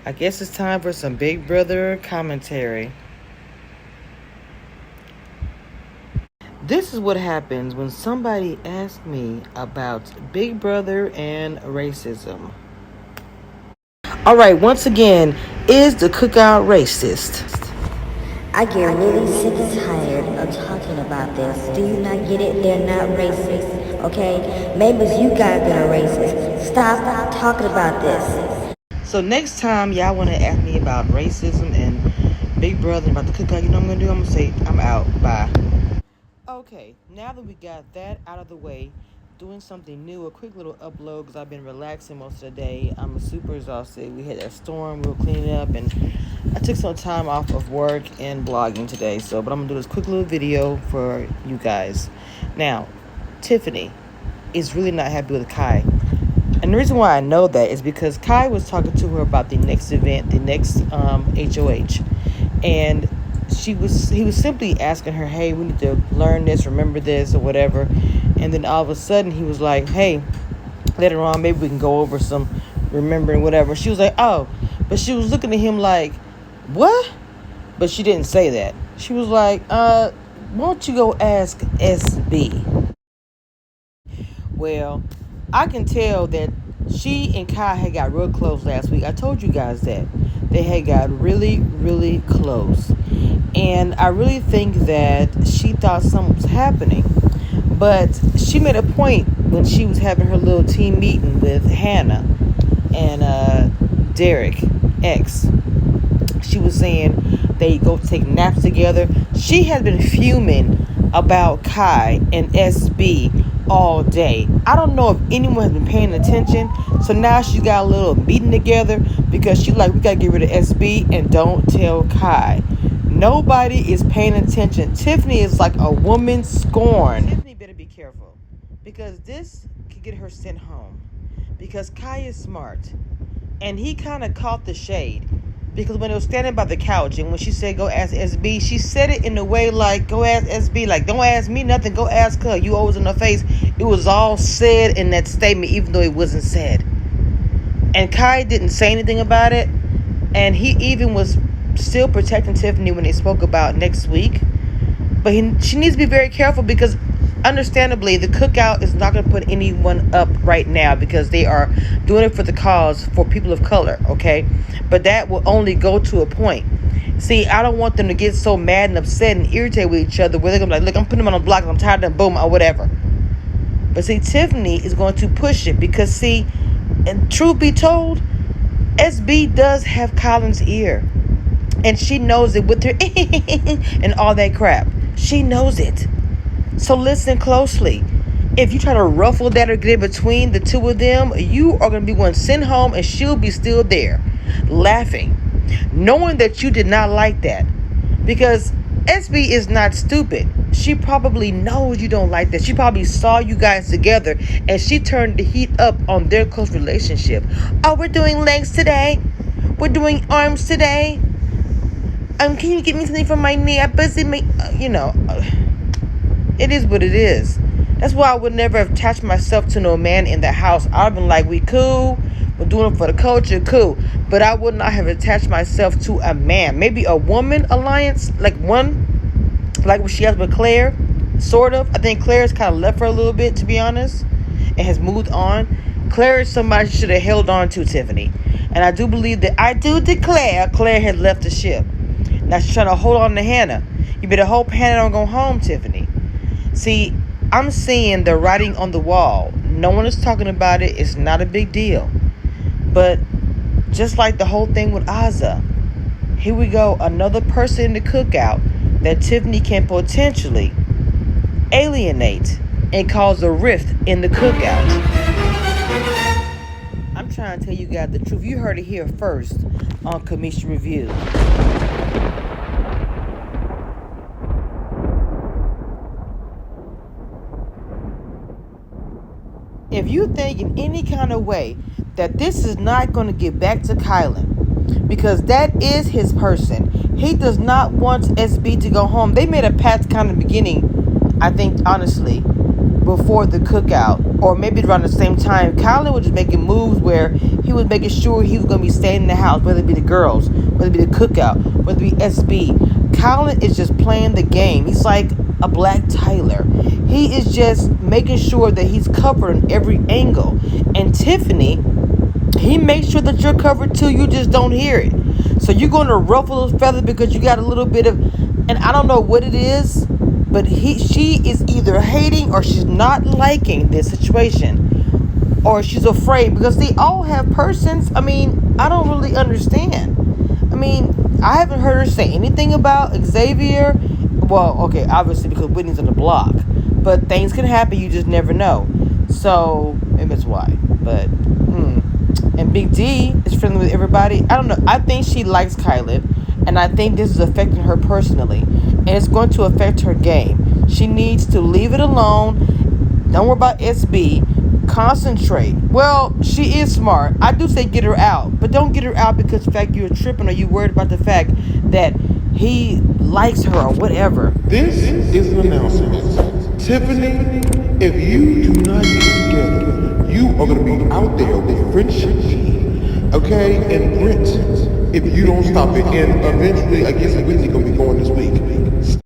I guess it's time for some Big Brother commentary. This is what happens when somebody asks me about Big Brother and racism. Alright, once again, is the cookout racist? I get really sick and tired of talking about this. Do you not get it? They're not racist, okay? Maybe you guys that are racist. Stop talking about this. So next time y'all want to ask me about racism and Big Brother and about the cookout, you know what I'm going to do? I'm going to say, I'm out. Bye. Okay, now that we got that out of the way, doing something new, a quick little upload because I've been relaxing most of the day. I'm super exhausted. We had that storm, we were cleaning up, and I took some time off of work and blogging today. But I'm going to do this quick little video for you guys. Now, Tiffany is really not happy with Kai. And the reason why I know that is because Kai was talking to her about the next event, the next HOH. And he was simply asking her, hey, we need to learn this, remember this, or whatever. And then all of a sudden he was like, hey, later on maybe we can go over some remembering whatever. She was like, oh, but she was looking at him like, what? But she didn't say that. She was like, why don't you go ask SB? Well, I can tell that she and Kai had got real close last week. I told you guys that. They had got really, really close. And I really think that she thought something was happening. But she made a point when she was having her little team meeting with Hannah and Derek X. She was saying they go take naps together. She had been fuming about Kai and SB all day. I don't know if anyone has been paying attention. So now she got a little meeting together because she's like, we got to get rid of SB and don't tell Kai. Nobody is paying attention. Tiffany is like a woman scorned. Tiffany better be careful because this could get her sent home. Because Kai is smart. And he kind of caught the shade. Because when they were standing by the couch and when she said, go ask SB, she said it in a way like, go ask SB. Like, don't ask me nothing. Go ask her. You always in her face. It was all said in that statement, even though it wasn't said. And Kai didn't say anything about it. And he even was still protecting Tiffany when they spoke about next week. But she needs to be very careful because understandably the cookout is not going to put anyone up right now because they are doing it for the cause for people of color, okay? But that will only go to a point. See, I don't want them to get so mad and upset and irritated with each other where they're going to be like, look, I'm putting them on a block, I'm tired of them, boom, or whatever. But see, Tiffany is going to push it because see, and truth be told, SB does have Colin's ear. And she knows it with her and all that crap. She knows it. So listen closely. If you try to ruffle that or get in between the two of them, you are going to be one sent home and she'll be still there laughing, knowing that you did not like that. Because SB is not stupid. She probably knows you don't like that. She probably saw you guys together and she turned the heat up on their close relationship. Oh, we're doing legs today. We're doing arms today. Can you get me something from my knee? I busted me. It is what it is. That's why I would never attach myself to no man in the house. I've been like, we cool. We're doing it for the culture, cool. But I would not have attached myself to a man. Maybe a woman alliance, like what she has with Claire, sort of. I think Claire's kind of left her a little bit, to be honest, and has moved on. Claire is somebody she should have held on to, Tiffany. And I do believe that, I do declare, Claire had left the ship. Now she's trying to hold on to Hannah. You better hope Hannah don't go home, Tiffany. See, I'm seeing the writing on the wall. No one is talking about it. It's not a big deal. But just like the whole thing with Azza, here we go. Another person in the cookout that Tiffany can potentially alienate and cause a rift in the cookout. I'm trying to tell you guys the truth. You heard it here first on Kamisha Review. If you think in any kind of way that this is not going to get back to Kylan, because that is his person, he does not want SB to go home. They made a pact kind of beginning, I think, honestly, before the cookout. or maybe around the same time, Colin was just making moves where he was making sure he was going to be staying in the house, whether it be the girls, whether it be the cookout, whether it be SB. Colin is just playing the game. He's like a Black Tyler. He is just making sure that he's covered on every angle. And Tiffany, he makes sure that you're covered too. You just don't hear it. So you're going to ruffle those feathers because you got a little bit of, and I don't know what it is, but she is either hating or she's not liking this situation, or she's afraid, because they all have persons. I mean, I don't really understand. I mean, I haven't heard her say anything about Xavier. Well, okay, obviously because Whitney's on the block, but things can happen. You just never know. So maybe that's why. But and Big D is friendly with everybody. I don't know. I think she likes Kylie, and I think this is affecting her personally, and it's going to affect her game. She needs to leave it alone. Don't worry about SB. Concentrate. Well, she is smart. I do say get her out, but don't get her out because the fact you're tripping or you worried about the fact that he likes her or whatever. This is an announcement. Tiffany, if you do not get it together, you are going to be out there with friendship, okay? And Brent, if you don't stop it, and eventually, I guess Whitney going to be going this week.